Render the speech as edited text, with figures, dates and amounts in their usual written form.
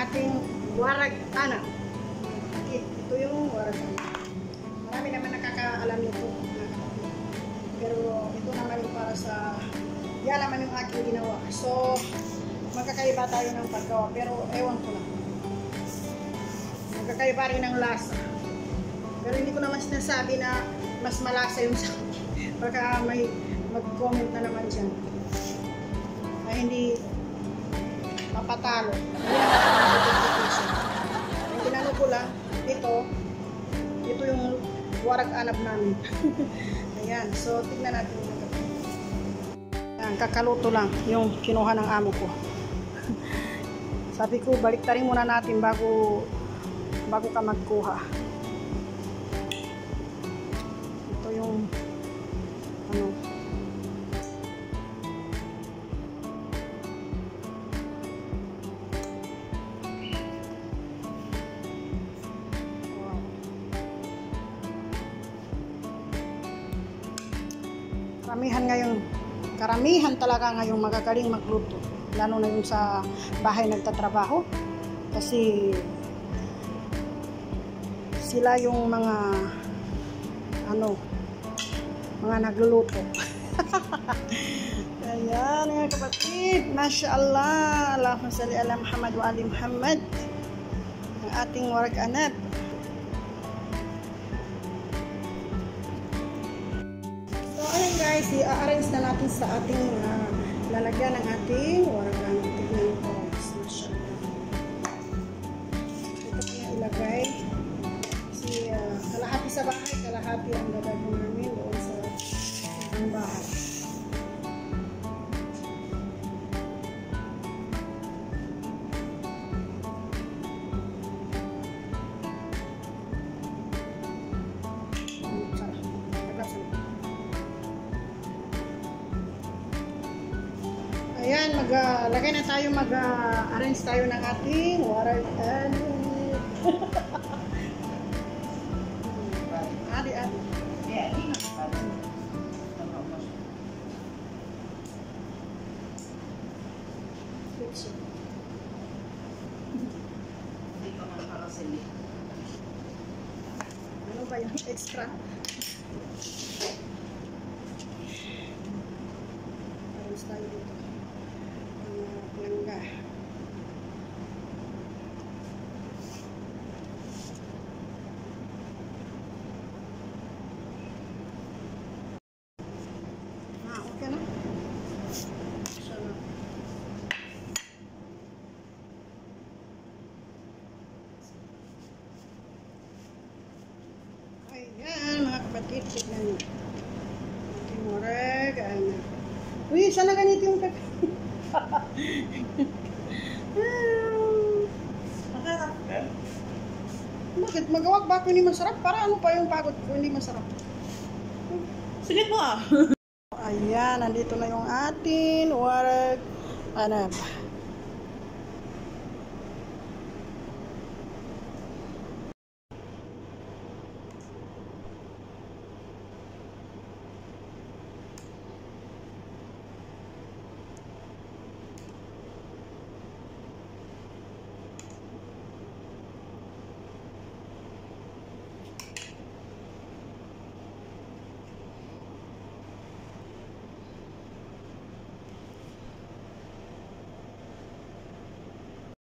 ating warag anak. Ito yung warag anak. Marami naman nakakaalam nito. Pero ito naman yung para sa, yan naman yung aking ginawa. So, magkakaiba tayo ng paggawa. Pero ewan ko lang. Magkakaiba rin ng lasa. Pero hindi ko naman sinasabi na mas malasa yung sa akin. Baka may mag-comment na naman dyan. Na hindi mapatalo. Ang ginano ko lang, ito yung warag anab namin. Ayan, so tignan natin yung ayan, kakaluto lang yung kinuha ng amo ko. Sabi ko, baliktarin muna natin bago ka magkuha. Ito yung ano, karamihan talaga ngayong magagaling magluto, lalo na yung sa bahay nagtatrabaho, kasi sila yung mga nagluluto. Ayan mga kapatid, mashallah, Allahumma salli ala Muhammad wa ali Muhammad, ang ating warag anab. Ayan guys, i-arrange na natin sa ating lalagyan ng ating warag anab. Tignan ko, mashallah. Ito ko na ilagay. Kasi kalahati sa bahay, kalahati ang gagawin namin doon sa ang bahay. Ayan, maglagay na tayo, mag-arrange tayo ng ating warag anab. Adi. Ano ba yung extra? Arrange tayo dito. Langga. Okay na. Ayan mga kapatid, tignan nyo. Ating warag anab. Uy, sana ganito yung pepe. Bakit? Magawag ba ako hindi masarap? Para ano pa yung pagod ko hindi masarap? Sige mo ah. Ayan, nandito na yung ating warag anab.